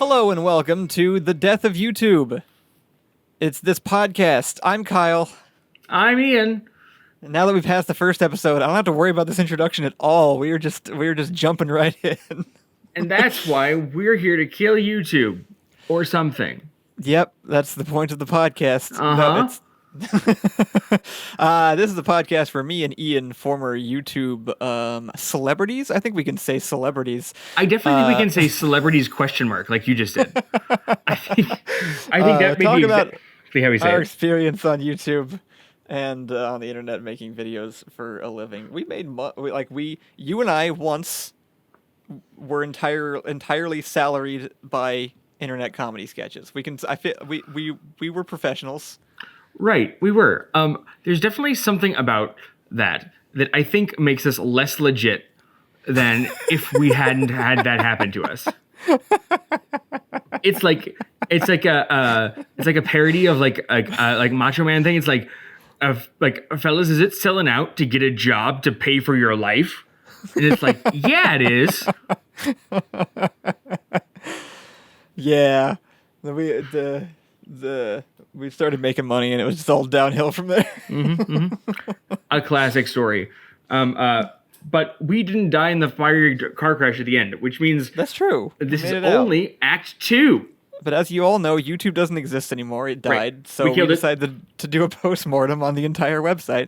Hello and welcome to The Death of YouTube. It's this podcast. I'm Kyle. I'm Ian. And now that we've passed the first episode, I don't have to worry about this introduction at all. We were just jumping right in. And that's why we're here to kill YouTube. Or something. Yep, that's the point of the podcast. Uh-huh. This is the podcast for me and Ian, former YouTube celebrities. I think we can say celebrities. I definitely think we can say celebrities ? Like you just did. I think that may talk be about exactly how we say our it. experience on YouTube and on the internet making videos for a living. We made you and I once were entirely salaried by internet comedy sketches. We were professionals. Right, we were. There's definitely something about that I think makes us less legit than if we hadn't had that happen to us. It's like a parody of like Macho Man thing. It's like fellas, is it selling out to get a job to pay for your life? And it's like, yeah, it is. Yeah, we started making money and it was just all downhill from there. A classic story. But we didn't die in the fiery car crash at the end, which means That's true. This is only Act 2. But as you all know, YouTube doesn't exist anymore. It died, Right. so we decided to do a postmortem on the entire website,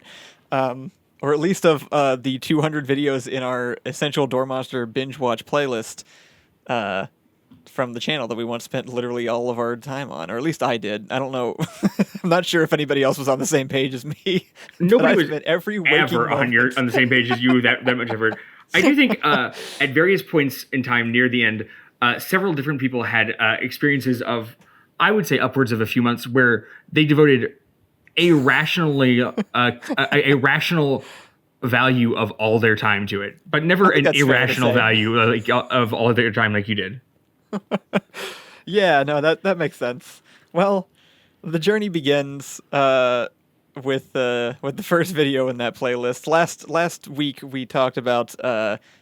or at least of the 200 videos in our Essential Door Monster binge watch playlist from the channel that we once spent literally all of our time on, or at least I did. I don't know. I'm not sure if anybody else was on the same page as me. Nobody was spent every ever on the same page as you that much effort. I do think at various points in time near the end, several different people had experiences of, I would say, upwards of a few months where they devoted a rational value of all their time to it, but never an irrational value of all of their time like you did. Yeah, no, that makes sense. Well, the journey begins with the first video in that playlist. Last week we talked about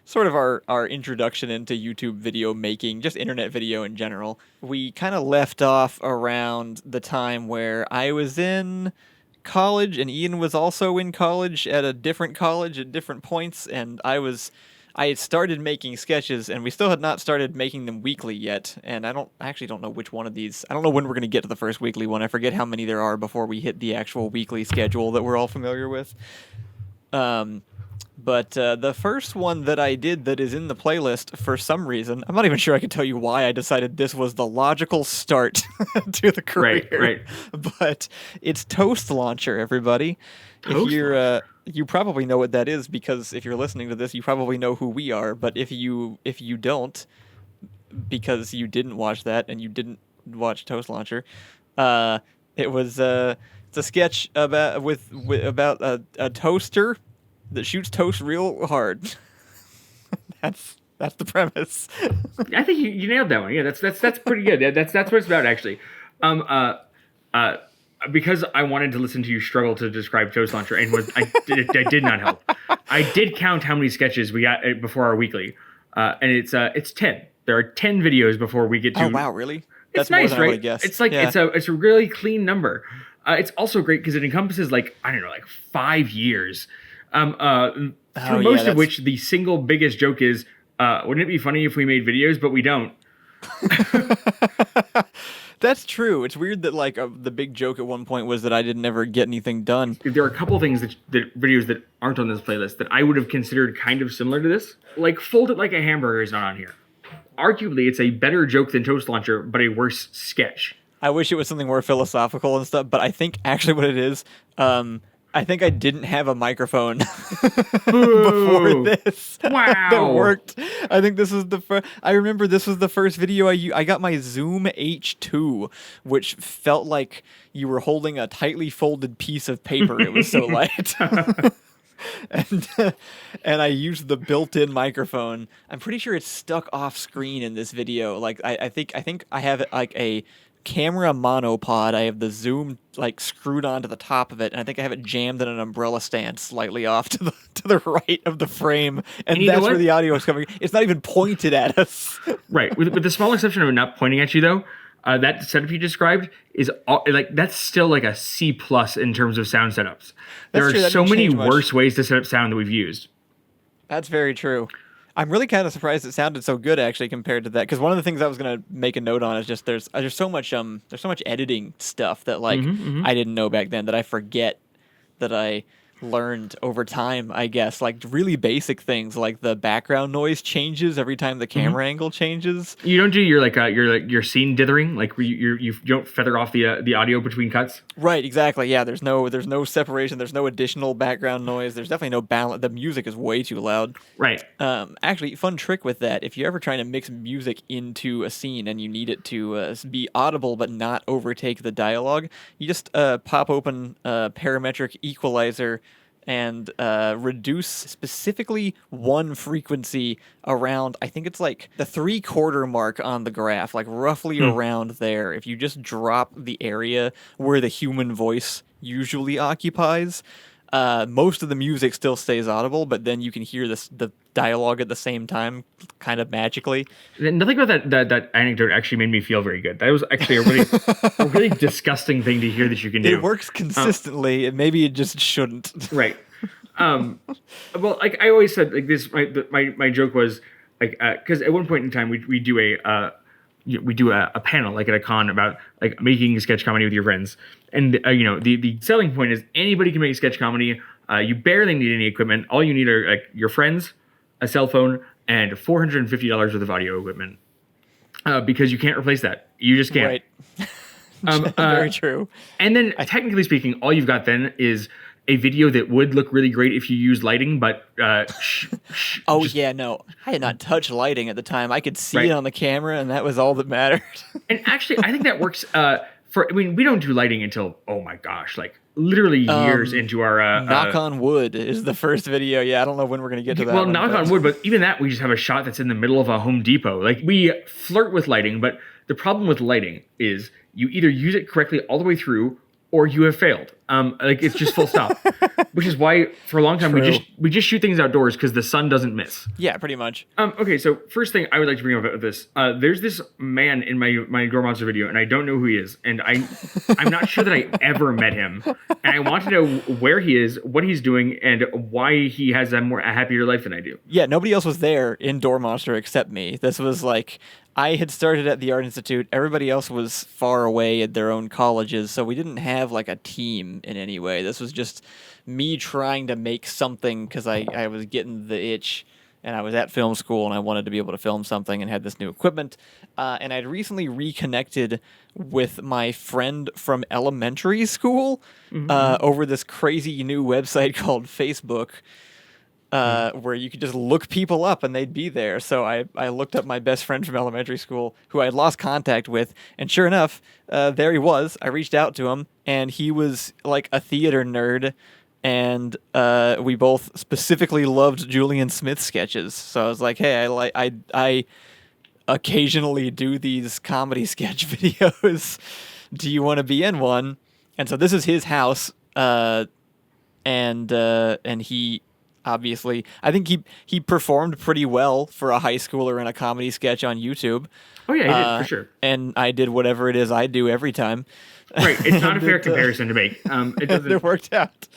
sort of our introduction into YouTube video making, just internet video in general. We kind of left off around the time where I was in college and Ian was also in college at a different college at different points, and I had started making sketches, and we still had not started making them weekly yet. And I actually don't know which one of these. I don't know when we're going to get to the first weekly one. I forget how many there are before we hit the actual weekly schedule that we're all familiar with. But the first one that I did that is in the playlist, for some reason, I'm not even sure I can tell you why I decided this was the logical start to the career. Right. But it's Toast Launcher, everybody. Toast Launcher. You probably know what that is because if you're listening to this, you probably know who we are. But if you don't, because you didn't watch that and you didn't watch Toast Launcher, it's a sketch about a toaster that shoots toast real hard. That's the premise. I think you nailed that one. Yeah, that's pretty good. Yeah, that's what it's about actually. Because I wanted to listen to you struggle to describe Toast Launcher, and I did not help. I did count how many sketches we got before our weekly, and it's 10. There are 10 videos before we get to. Oh wow, really? That's nice, more than I would guess. It's like it's a really clean number. It's also great because it encompasses like 5 years, through most of which the single biggest joke is, wouldn't it be funny if we made videos, but we don't. That's true. It's weird that the big joke at one point was that I didn't ever get anything done. There are a couple things that videos that aren't on this playlist that I would have considered kind of similar to this. Like Fold It Like a Hamburger is not on here. Arguably, it's a better joke than Toast Launcher, but a worse sketch. I wish it was something more philosophical and stuff, but I think actually what it is, I think I didn't have a microphone before this. Wow. That worked. I think this was I remember this was the first video I got my Zoom H2, which felt like you were holding a tightly folded piece of paper. It was so light. And I used the built-in microphone. I'm pretty sure it's stuck off screen in this video. Like I think I have it like a camera monopod. I have the zoom like screwed onto the top of it, and I think I have it jammed in an umbrella stand slightly off to the right of the frame, and you know that's where what? the audio is coming. It's not even pointed at us. Right. With the small exception of it not pointing at you, though, that setup you described is like that's still like a C plus in terms of sound setups. There That's are true, that so didn't many change much. worse ways to set up sound that we've used. That's very true. I'm really kind of surprised it sounded so good actually compared to that, because one of the things I was gonna make a note on is just there's so much editing stuff that like I didn't know back then that I forget that I learned over time, I guess, like really basic things like the background noise changes every time the camera angle changes. You don't do your scene dithering, like where you don't feather off the audio between cuts. Right, exactly. Yeah, there's no separation, there's no additional background noise, there's definitely no balance. The music is way too loud. Right. Actually, fun trick with that, if you're ever trying to mix music into a scene and you need it to be audible but not overtake the dialogue, you just pop open parametric equalizer and reduce specifically one frequency around, I think it's like the 3/4 mark on the graph, like roughly around there. If you just drop the area where the human voice usually occupies, most of the music still stays audible, but then you can hear the dialogue at the same time, kind of magically. Nothing about that anecdote actually made me feel very good. That was actually a really disgusting thing to hear that you can do. It works consistently, and maybe it just shouldn't. Right. Well, like I always said, like this, my joke was like, because at one point in time we do a panel like at a con about like making sketch comedy with your friends, and the selling point is anybody can make a sketch comedy. You barely need any equipment. All you need are like your friends, a cell phone, and $450 worth of audio equipment, because you can't replace that. You just can't. Right. Very true. And then, technically speaking, all you've got then is a video that would look really great if you use lighting, but yeah, no, I had not touched lighting at the time. I could see Right. it on the camera, and that was all that mattered. And actually, I think that works. We don't do lighting until, oh my gosh, like literally years into our Knock on wood is the first video. Yeah, I don't know when we're gonna get to that. Well, one, knock but- on wood, but even that, we just have a shot that's in the middle of a Home Depot. Like, we flirt with lighting, but the problem with lighting is you either use it correctly all the way through, or you have failed. Like, it's just full stop. Which is why, for a long time, we just shoot things outdoors because the sun doesn't miss. Yeah, pretty much. Okay, so first thing I would like to bring up about this, there's this man in my Door Monster video, and I don't know who he is, and I'm not sure that I ever met him, and I want to know where he is, what he's doing, and why he has a happier life than I do. Yeah, nobody else was there in Door Monster except me. This was like, I had started at the Art Institute. Everybody else was far away at their own colleges, so we didn't have like a team in any way. This was just me trying to make something because I was getting the itch, and I was at film school and I wanted to be able to film something and had this new equipment. And I'd recently reconnected with my friend from elementary school over this crazy new website called Facebook. Where you could just look people up and they'd be there. So I looked up my best friend from elementary school who I had lost contact with, and sure enough, there he was. I reached out to him, and he was like a theater nerd, and we both specifically loved Julian Smith sketches. So I was like, hey, I occasionally do these comedy sketch videos. Do you want to be in one? And so this is his house, and he. Obviously, I think he performed pretty well for a high schooler in a comedy sketch on YouTube. Oh yeah, he did, for sure. And I did whatever it is I do every time. Right, it's not a fair comparison to make. It doesn't. It worked out.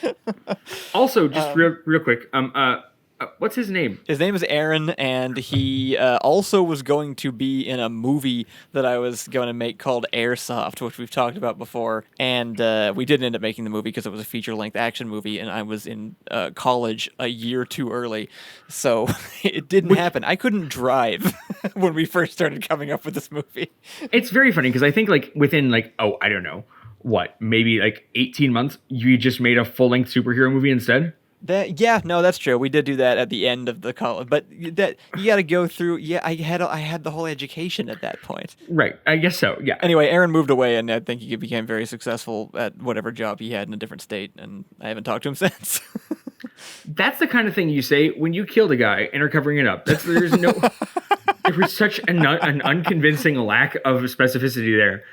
Also, just real quick, what's his name? His name is Aaron, and he also was going to be in a movie that I was going to make called Airsoft, which we've talked about before. And we didn't end up making the movie because it was a feature-length action movie, and I was in college a year too early. So it didn't happen. I couldn't drive when we first started coming up with this movie. It's very funny because I think like within like, I don't know, maybe like 18 months, you just made a full-length superhero movie instead? That's true. We did do that at the end of the college, but that you got to go through. Yeah, I had the whole education at that point. Right, I guess so. Yeah. Anyway, Aaron moved away, and I think he became very successful at whatever job he had in a different state, and I haven't talked to him since. That's the kind of thing you say when you killed a guy and are covering it up. There was such an unconvincing lack of specificity there.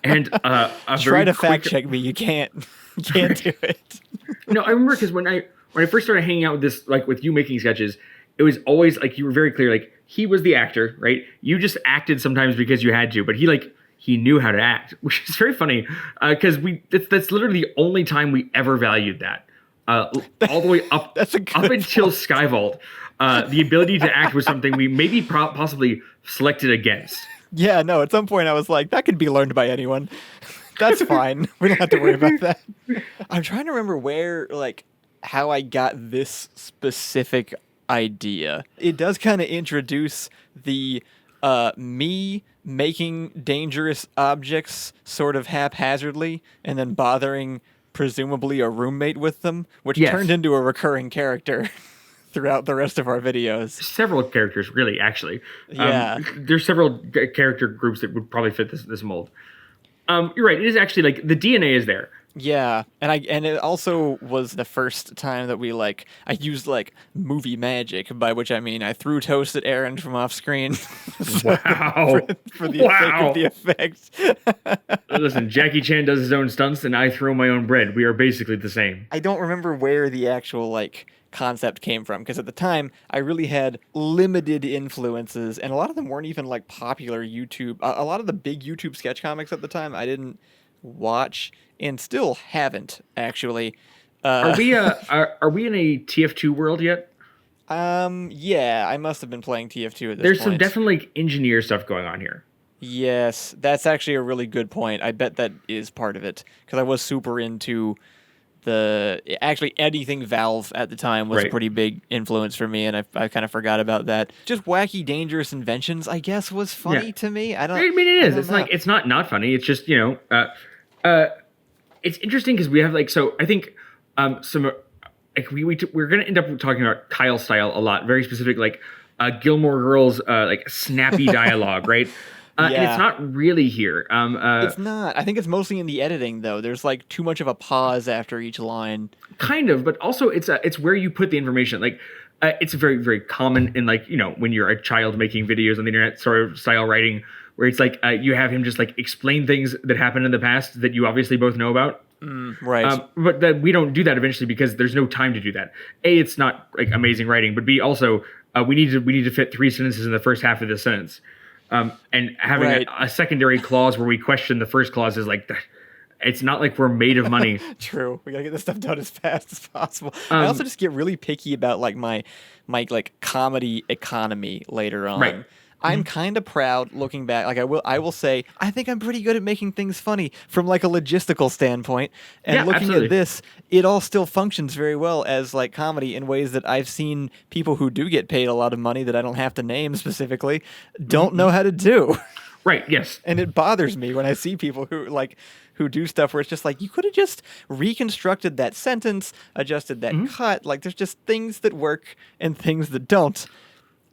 And a Try very to quick. fact check me. You can't. You can't do it. No, I remember because when I first started hanging out with this, like with you making sketches, it was always like you were very clear. Like he was the actor, right? You just acted sometimes because you had to, but he knew how to act, which is very funny because that's literally the only time we ever valued that. All the way up That's a up good until point. Skyvault, the ability to act was something we maybe possibly selected against. Yeah, no, at some point I was like, that could be learned by anyone. That's fine. We don't have to worry about that. I'm trying to remember how I got this specific idea. It does kind of introduce the me making dangerous objects sort of haphazardly and then bothering presumably a roommate with them, which Yes. turned into a recurring character throughout the rest of our videos. Several characters, really, actually. Yeah. There's several character groups that would probably fit this mold. You're right. It is actually like the DNA is there. Yeah, and it also was the first time that I used movie magic, by which I mean I threw toast at Aaron from off screen. Wow. For the sake of the effect. Listen, Jackie Chan does his own stunts, and I throw my own bread. We are basically the same. I don't remember where the actual concept came from because at the time I really had limited influences, and a lot of them weren't even popular YouTube. A lot of the big YouTube sketch comics at the time I didn't watch and still haven't actually. Are we in a TF2 world yet? Yeah, I must have been playing TF2 at this There's point. some definitely engineer stuff going on here. Yes, that's actually a really good point. I bet that is part of it because I was super into anything Valve at the time was a Right. pretty big influence for me, and I kind of forgot about that. Just wacky, dangerous inventions, I guess, was funny Yeah. to me. I mean, it is. don't It's know. it's not funny. It's just it's interesting because we have so I think some we're gonna end up talking about Kyle style a lot, very specific Gilmore Girls snappy dialogue, right? And Yeah. it's not really here. It's not. I think it's mostly in the editing, though. There's too much of a pause after each line. Kind of, but also it's where you put the information. It's very very common in when you're a child making videos on the internet sort of style writing, where it's you have him just explain things that happened in the past that you obviously both know about. Right. But that we don't do that eventually because there's no time to do that. A, it's not amazing writing, but B, also we need to fit 3 sentences in the first half of the sentence. And having Right. a secondary clause where we question the first clause is it's not like we're made of money. True. We gotta get this stuff done as fast as possible. I also just get really picky about my comedy economy later on. Right. I'm kind of proud looking back. I will say I think I'm pretty good at making things funny from a logistical standpoint. And Yeah, looking absolutely. at this, it all still functions very well as comedy in ways that I've seen people who do get paid a lot of money that I don't have to name specifically don't know how to do. Right. Yes. And it bothers me when I see people who do stuff where it's just you could have just reconstructed that sentence, adjusted that cut. There's just things that work and things that don't.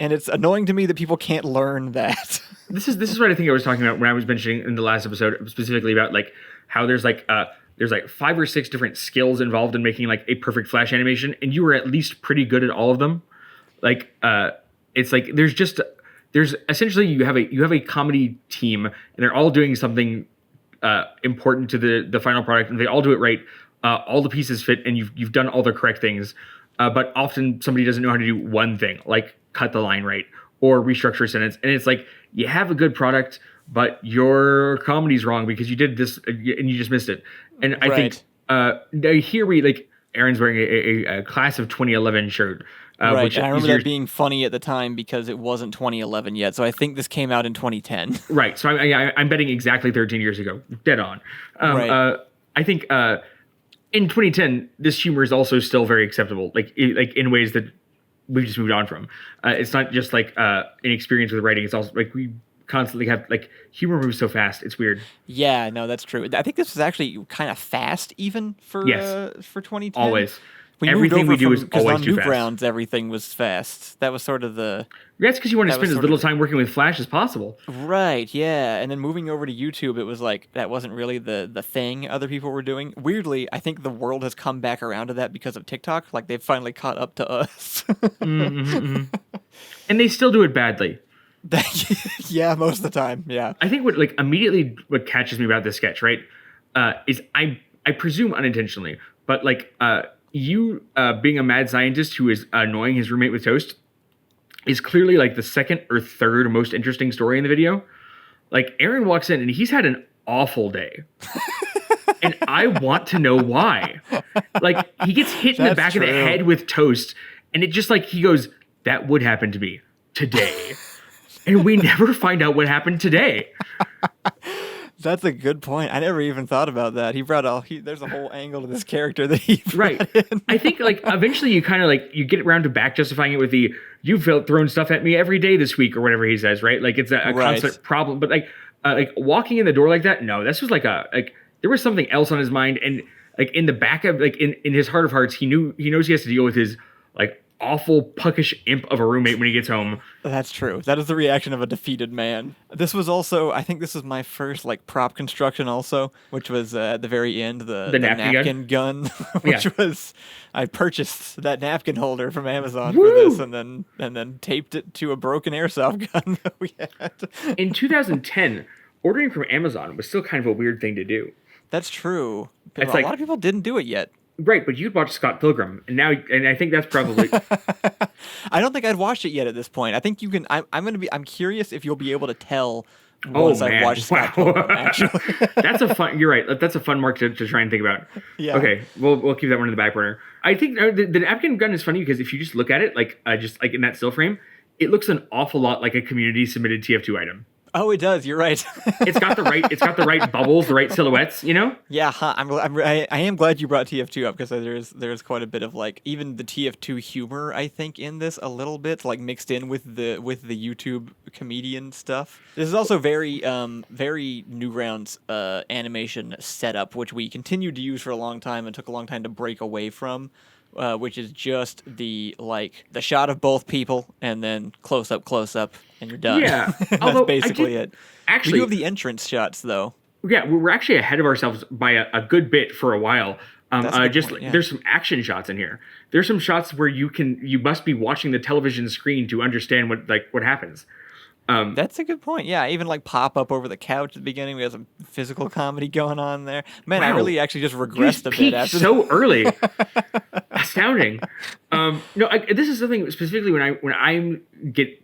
And it's annoying to me that people can't learn that. This is what I think I was talking about when I was mentioning in the last episode specifically about how there's 5 or 6 different skills involved in making a perfect Flash animation, and you were at least pretty good at all of them. It's there's essentially you have a comedy team and they're all doing something important to the final product, and they all do it right. All the pieces fit, and you've done all the correct things. But often somebody doesn't know how to do one thing, like cut the line right or restructure a sentence. And it's you have a good product, but your comedy's wrong because you did this and you just missed it. And I think here Aaron's wearing a class of 2011 shirt. Right. Which And I remember is that being funny at the time because it wasn't 2011 yet. So I think this came out in 2010. right. So I'm betting exactly 13 years ago. Dead on. Right. I think in 2010, this humor is also still very acceptable, in ways that we've just moved on from. It's not just an experience with writing. It's also we constantly have humor moves so fast. It's weird. Yeah, no, that's true. I think this was actually kind of fast even for Yes. for 2010. Always. We Everything we do is because always on too fast. Newgrounds everything was fast. That was sort of the That's because you want to That was spend as sort little of- time working with Flash as possible. right, yeah. And then moving over to YouTube, it was that wasn't really the thing other people were doing. Weirdly, I think the world has come back around to that because of TikTok. They've finally caught up to us. And they still do it badly. Yeah, most of the time. Yeah. I think what catches me about this sketch, right, is I presume unintentionally, but you being a mad scientist who is annoying his roommate with toast is clearly like the second or third most interesting story in the video. Like Aaron walks in and he's had an awful day. And I want to know why. Like he gets hit in the That's back of the true. head with toast, and it just like he goes, "That would happen to me today." And we never find out what happened today. That's a good point. I never even thought about that. He brought there's a whole angle to this character that he brought Right. in. I think like eventually you kind of like you get around to back justifying it with the "you've thrown stuff at me every day this week" or whatever he says, right? Like it's a Right. constant problem. But like walking in the door like that, no, this was like there was something else on his mind, and like in the back of like in his heart of hearts, he knows he has to deal with his like awful puckish imp of a roommate when he gets home. That's true. That is the reaction of a defeated man. This was also, I think this was my first like prop construction also, which was at the very end, the napkin gun, which Yeah. was, I purchased that napkin holder from Amazon Woo! for this and then taped it to a broken airsoft gun that we had. In 2010, ordering from Amazon was still kind of a weird thing to do. That's true. It's A like- lot of people didn't do it yet. Right, but you'd watch Scott Pilgrim, and I think that's probably I don't think I'd watched it yet at this point. I think you can. I'm curious if you'll be able to tell oh once man, I've watched Scott Pilgrim, actually. That's a fun. You're right. That's a fun mark to try and think about. Yeah. Okay, we'll keep that one in the back burner. I think the napkin gun is funny because if you just look at it just like in that still frame, it looks an awful lot like a community submitted TF2 item. Oh, it does. You're right. It's got the right bubbles, the right silhouettes, you know? Yeah, I am glad you brought TF2 up because there's quite a bit of like even the TF2 humor I think in this a little bit like mixed in with the YouTube comedian stuff. This is also very Newgrounds animation setup, which we continued to use for a long time and took a long time to break away from. Which is just the shot of both people and then close up, and you're done. Yeah. That's Although basically it. Actually, We do have the entrance shots though. yeah, we're actually ahead of ourselves by a good bit for a while. That's a good point, yeah. There's some action shots in here. There's some shots where you must be watching the television screen to understand what happens. That's a good point. Yeah, even like pop up over the couch at the beginning. We have some physical comedy going on there. Man, I Wow. really actually just You regressed just a bit peaked after so early. Astounding. This is something specifically when I get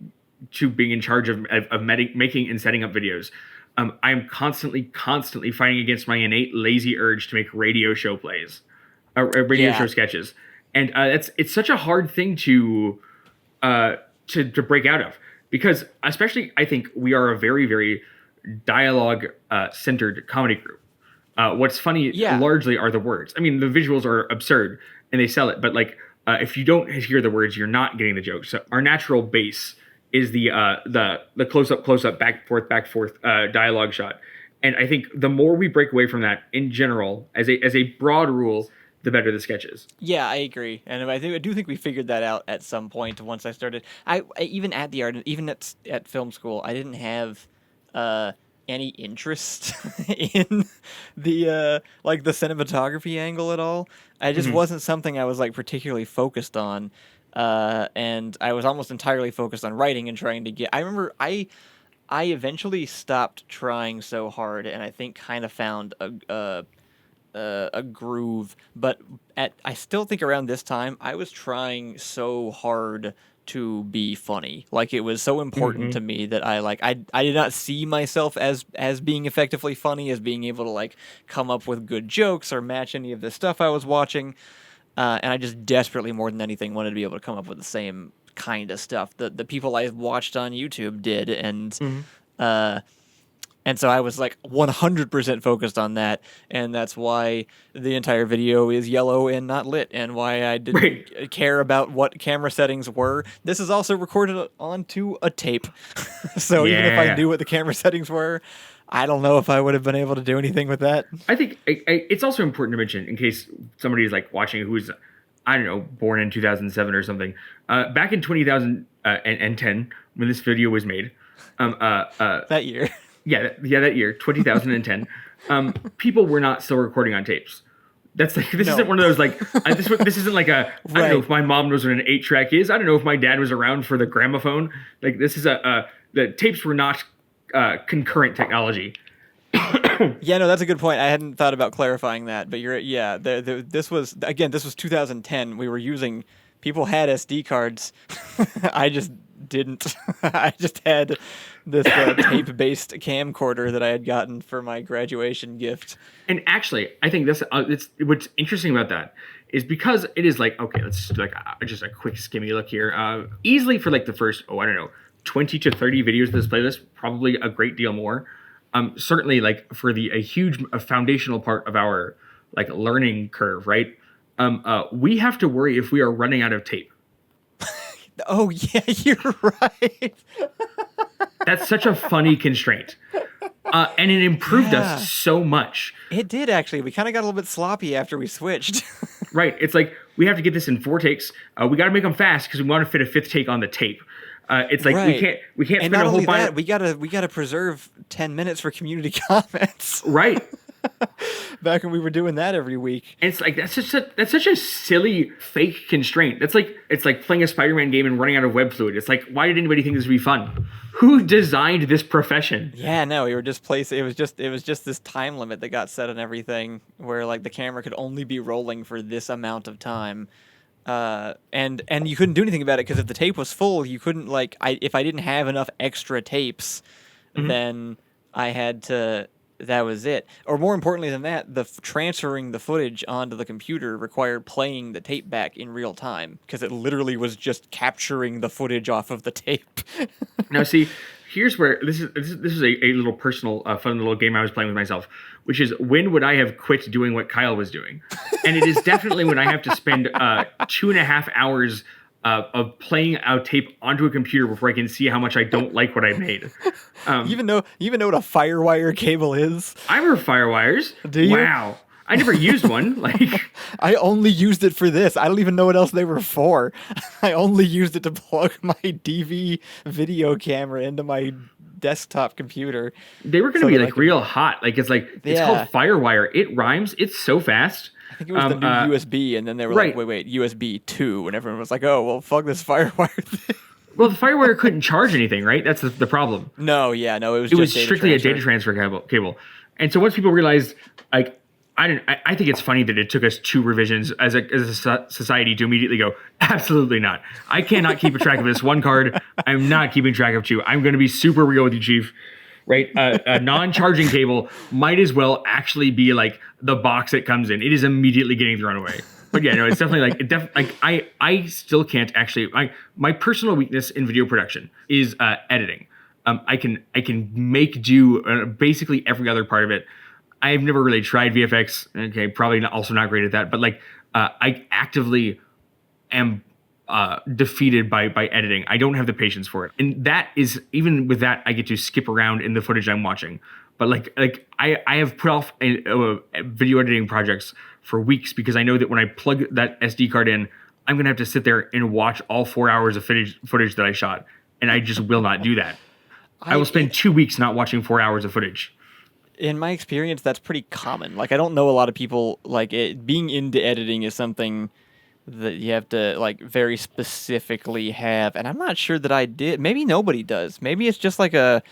to being in charge of making and setting up videos. I am constantly fighting against my innate lazy urge to make radio show plays, radio Yeah. show sketches, and it's such a hard thing to break out of because especially I think we are a very very dialogue centered comedy group. What's funny Yeah. largely are the words. I mean, the visuals are absurd and they sell it, but if you don't hear the words, you're not getting the joke. So our natural base is the close up, back forth dialogue shot. And I think the more we break away from that in general, as a broad rule, the better the sketches. Yeah, I agree, and I do think we figured that out at some point. Once I started, I even at the art, even at film school, I didn't have any interest in the the cinematography angle at all. I just wasn't something I was like particularly focused on, and I was almost entirely focused on writing and trying to get. I remember I eventually stopped trying so hard, and I think kind of found a groove, but I still think around this time I was trying so hard to be funny. Like it was so important to me that I did not see myself as being effectively funny, as being able to like come up with good jokes or match any of the stuff I was watching. And I just desperately, more than anything, wanted to be able to come up with the same kind of stuff that the people I watched on YouTube did, and so I was like 100% focused on that, and that's why the entire video is yellow and not lit, and why I didn't care about what camera settings were. This is also recorded onto a tape, so even if I knew what the camera settings were, I don't know if I would have been able to do anything with that. I think it's also important to mention, in case somebody is like watching who's, I don't know, born in 2007 or something, back in 2010 when this video was made, That year. that year, 2010, people were not still recording on tapes. That's like, this isn't one of those like, this isn't like a, I don't know if my mom knows what an 8-track is. I don't know if my dad was around for the gramophone. Like this is the tapes were not concurrent technology. Yeah, no, that's a good point. I hadn't thought about clarifying that, but this was 2010. We were using people had SD cards. I just didn't. I just had this tape-based camcorder that I had gotten for my graduation gift. And actually, I think this it's what's interesting about that is because it is like, okay, let's do like just a quick skimmy look here. Easily for like the first, I don't know, 20 to 30 videos of this playlist, probably a great deal more. Certainly like for a huge foundational part of our like learning curve, right? We have to worry if we are running out of tape. Oh yeah, you're right. That's such a funny constraint. And it improved us so much. It did, actually. We kind of got a little bit sloppy after we switched. Right. It's like, we have to get this in 4 takes. We got to make them fast because we want to fit a 5th take on the tape. It's like, we can't and spend a whole that, we gotta preserve 10 minutes for community comments. Right. Back when we were doing that every week. And it's like, that's such a silly fake constraint. It's like playing a Spider-Man game and running out of web fluid. It's like, why did anybody think this would be fun? Who designed this profession? Yeah, no, we were just placing. It was just this time limit that got set on everything, where like the camera could only be rolling for this amount of time, and you couldn't do anything about it because if the tape was full, you couldn't if I didn't have enough extra tapes, then I had to. That was it. Or more importantly than that, transferring the footage onto the computer required playing the tape back in real time because it literally was just capturing the footage off of the tape. Now, see, here's where this is a little personal, fun little game I was playing with myself, which is when would I have quit doing what Kyle was doing? And it is definitely when I have to spend 2.5 hours of playing out tape onto a computer before I can see how much I don't like what I made. Even know what a FireWire cable is? I remember FireWires. Do you? Wow. I never used one. I only used it for this. I don't even know what else they were for. I only used it to plug my DV video camera into my desktop computer. They were going to be real hot. It's called FireWire. It rhymes. It's so fast. I think it was the new USB, and then they were like, wait, USB 2, and everyone was like, oh, well, fuck this FireWire thing. Well, the FireWire couldn't charge anything, right? That's the problem. No, it was strictly a data transfer cable. And so once people realized, I think it's funny that it took us 2 revisions as a society to immediately go, absolutely not. I cannot keep a track of this one card. I'm not keeping track of 2. I'm going to be super real with you, Chief. Right? A non-charging cable might as well actually be like the box it comes in. It is immediately getting thrown away. But yeah, no, it's definitely I still can't actually. My personal weakness in video production is editing. I can make do basically every other part of it. I've never really tried VFX. Okay, probably also not great at that. But I actively am defeated by editing. I don't have the patience for it. And that is, even with that, I get to skip around in the footage I'm watching. But I have put off video editing projects for weeks because I know that when I plug that SD card in, I'm going to have to sit there and watch all 4 hours of footage that I shot. And I just will not do that. I will spend 2 weeks not watching 4 hours of footage. In my experience, that's pretty common. I don't know a lot of people, being into editing is something that you have to very specifically have, and I'm not sure that I did. Maybe nobody does. Maybe it's just like a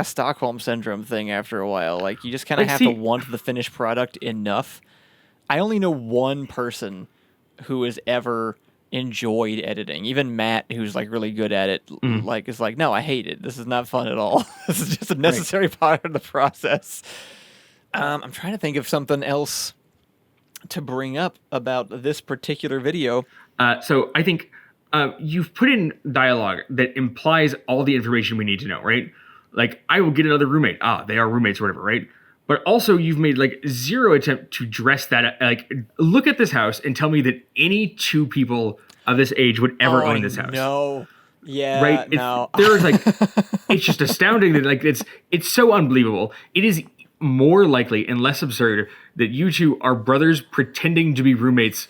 Stockholm syndrome thing after a while. You just kind of have to want the finished product enough. I only know one person who has ever enjoyed editing. Even Matt, who's really good at it, is no, I hate it. This is not fun at all. This is just a necessary part of the process. I'm trying to think of something else to bring up about this particular video. So I think you've put in dialogue that implies all the information we need to know, right? I will get another roommate. They are roommates or whatever, right? But also you've made zero attempt to dress that. Look at this house and tell me that any 2 people of this age would ever own this house. No. Yeah. Right? No. There's it's just astounding that it's so unbelievable. It is more likely and less absurd that you 2 are brothers pretending to be roommates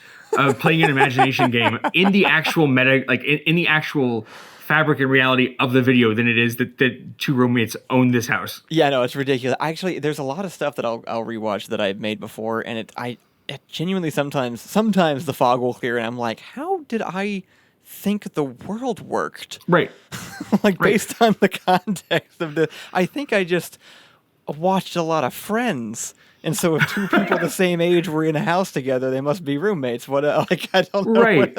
playing an imagination game in the actual meta, in the actual fabric and reality of the video than it is that 2 roommates own this house. Yeah, no, it's ridiculous. Actually, there's a lot of stuff that I'll rewatch that I've made before, and it genuinely sometimes the fog will clear, and I'm like, how did I think the world worked. Right. Like, based on the context of the, I think I just watched a lot of Friends. And so if two people the same age were in a house together, they must be roommates. What, like, I don't know. Right.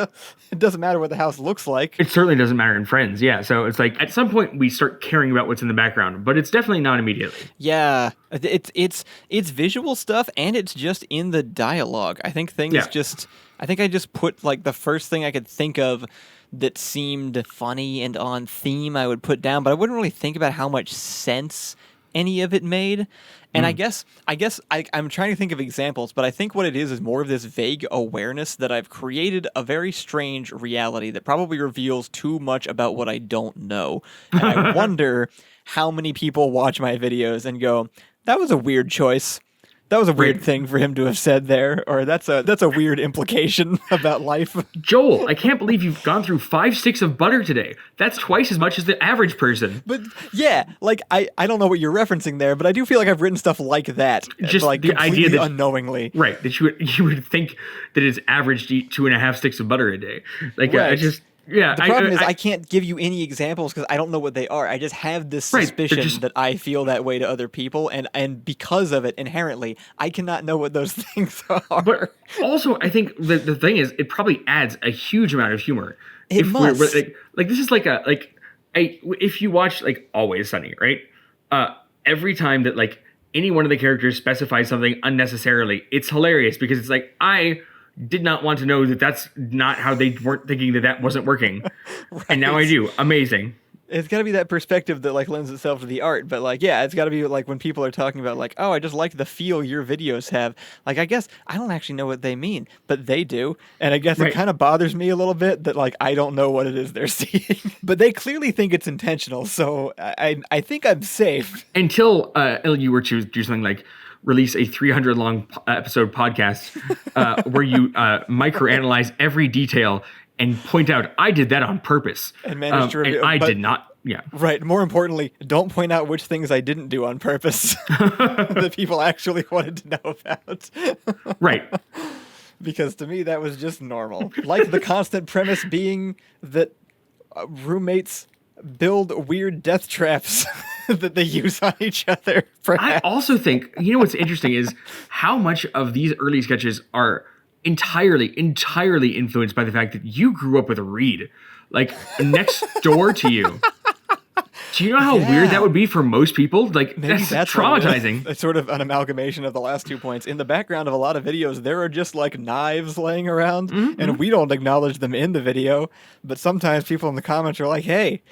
It doesn't matter what the house looks like. It certainly doesn't matter in Friends. Yeah. So it's like at some point we start caring about what's in the background, but it's definitely not immediately. Yeah, it's visual stuff, and it's just in the dialogue. I think I think I just put like the first thing I could think of that seemed funny and on theme I would put down, but I wouldn't really think about how much sense any of it made. And I guess I'm trying to think of examples, but I think what it is more of this vague awareness that I've created a very strange reality that probably reveals too much about what I don't know. And I wonder how many people watch my videos and go, that was a weird choice. That was a weird thing for him to have said there, or that's a weird implication about life. Joel, I can't believe you've gone through 5 sticks of butter today. That's twice as much as the average person. But yeah, like I don't know what you're referencing there, but I do feel like I've written stuff like that, just like the idea that unknowingly, right? That you would think that it's average to eat 2.5 sticks of butter a day. Like right. I just. Yeah, the problem is I can't give you any examples because I don't know what they are. I just have this suspicion that I feel that way to other people, and because of it, inherently, I cannot know what those things are. But also, I think the thing is, it probably adds a huge amount of humor. It must. Like this is if you watch like Always Sunny, right? Every time that like any one of the characters specifies something unnecessarily, it's hilarious because it's like I did not want to know that that's not how they weren't thinking that wasn't working. Right. And now I do. Amazing. It's got to be that perspective that like lends itself to the art. But like, yeah, it's got to be like when people are talking about like, oh, I just like the feel your videos have. Like, I guess I don't actually know what they mean, but they do. And I guess it kind of bothers me a little bit that like, I don't know what it is they're seeing, but they clearly think it's intentional. So I think I'm safe. Until you were to do something like, release a 300 long episode podcast where you microanalyze every detail and point out I did that on purpose and managed to and I did not. Yeah, right. More importantly, don't point out which things I didn't do on purpose that people actually wanted to know about. Right. Because to me that was just normal. Like the constant premise being that roommates build weird death traps that they use on each other. Perhaps. I also think, what's interesting is how much of these early sketches are entirely influenced by the fact that you grew up with Reed, like next door to you. Do you know how weird that would be for most people? Like, that's traumatizing. It's sort of an amalgamation of the last 2 points. In the background of a lot of videos, there are just like knives laying around, and we don't acknowledge them in the video. But sometimes people in the comments are like, hey,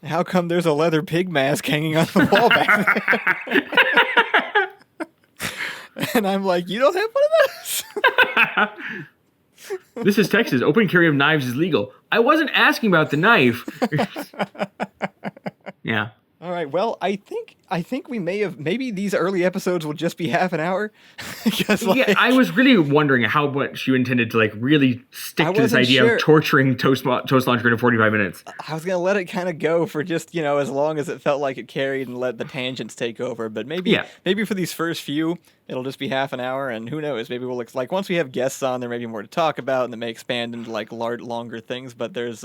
how come there's a leather pig mask hanging on the wall back there? And I'm like, you don't have one of those? This is Texas. Open carry of knives is legal. I wasn't asking about the knife. Yeah. All right. Well, I think we maybe these early episodes will just be half an hour. Yeah, I was really wondering how much you intended to like really stick to this idea of torturing Toast Launcher in 45 minutes. I was gonna let it kind of go for just as long as it felt like it carried and let the tangents take over. But maybe for these first few, it'll just be half an hour, and who knows? Maybe we'll like once we have guests on, there may be more to talk about, and that may expand into like longer things. But there's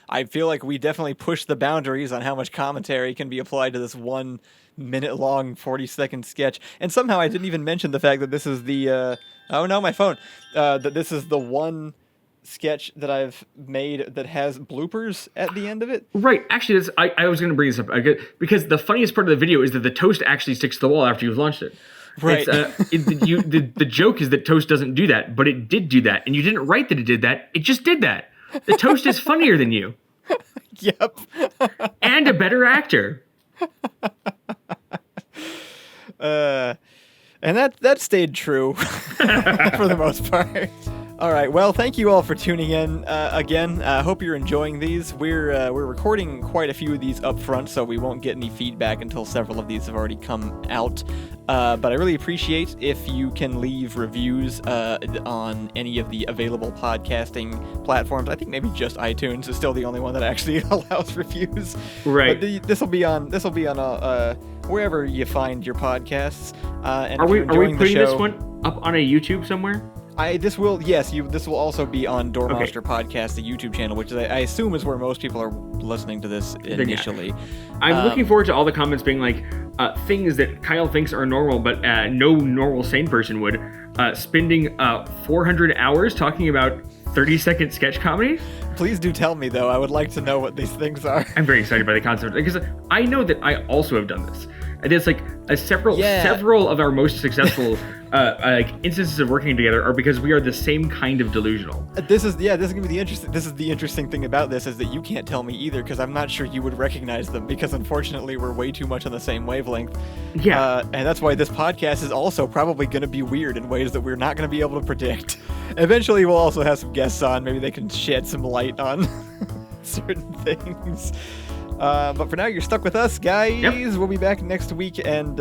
I feel like we definitely push the boundaries on how much commentary can be applied to this 1 minute long 40-second sketch. And somehow I didn't even mention the fact that this is the oh no, my phone, that this is the one sketch that I've made that has bloopers at the end of it. Right. Actually, I was going to bring this up because the funniest part of the video is that the toast actually sticks to the wall after you've launched it. Right. The joke is that toast doesn't do that, but it did do that, and you didn't write that it did that. It just did that. The toast is funnier than you. Yep. And a better actor. And that stayed true for the most part. All right. Well, thank you all for tuning in again. I hope you're enjoying these. We're recording quite a few of these up front, so we won't get any feedback until several of these have already come out. But I really appreciate if you can leave reviews on any of the available podcasting platforms. I think maybe just iTunes is still the only one that actually allows reviews. Right. But this will be on wherever you find your podcasts. And are we putting this one up on a YouTube somewhere? This will also be on Door Monster Podcast, the YouTube channel, which I assume is where most people are listening to this initially. I'm looking forward to all the comments being like things that Kyle thinks are normal, but no normal sane person would. Spending 400 hours talking about 30-second sketch comedy. Please do tell me, though. I would like to know what these things are. I'm very excited by the concept because I know that I also have done this. And it's like several of our most successful instances of working together are because we are the same kind of delusional. This is gonna be the interesting. This is the interesting thing about this is that you can't tell me either because I'm not sure you would recognize them because unfortunately we're way too much on the same wavelength. Yeah, and that's why this podcast is also probably gonna be weird in ways that we're not gonna be able to predict. Eventually, we'll also have some guests on. Maybe they can shed some light on certain things. But for now, you're stuck with us, guys. Yep. We'll be back next week, and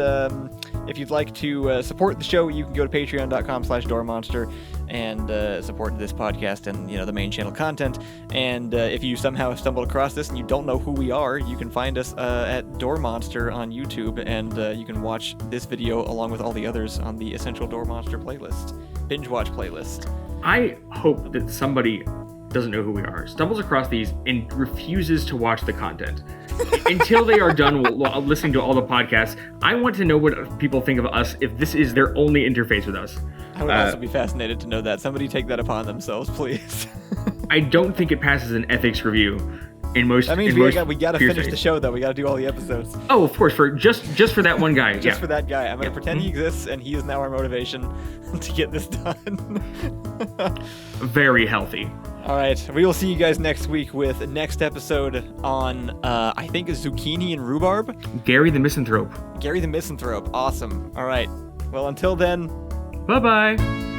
if you'd like to support the show, you can go to patreon.com/doormonster and support this podcast and the main channel content. And if you somehow have stumbled across this and you don't know who we are, you can find us at Door Monster on YouTube, and you can watch this video along with all the others on the Essential Door Monster playlist, binge watch playlist. I hope that somebody doesn't know who we are, stumbles across these, and refuses to watch the content until they are done listening to all the podcasts. I want to know what people think of us if this is their only interface with us. I would also be fascinated to know that. Somebody take that upon themselves, please. I don't think it passes an ethics review in most. That means we gotta finish the show, though. We gotta do all the episodes. Oh, of course, for just for that one guy. For that guy. I'm gonna pretend he exists, and he is now our motivation to get this done. Very healthy. All right, we will see you guys next week with the next episode on, I think, zucchini and rhubarb. Gary the Misanthrope. Awesome. All right. Well, until then. Bye-bye.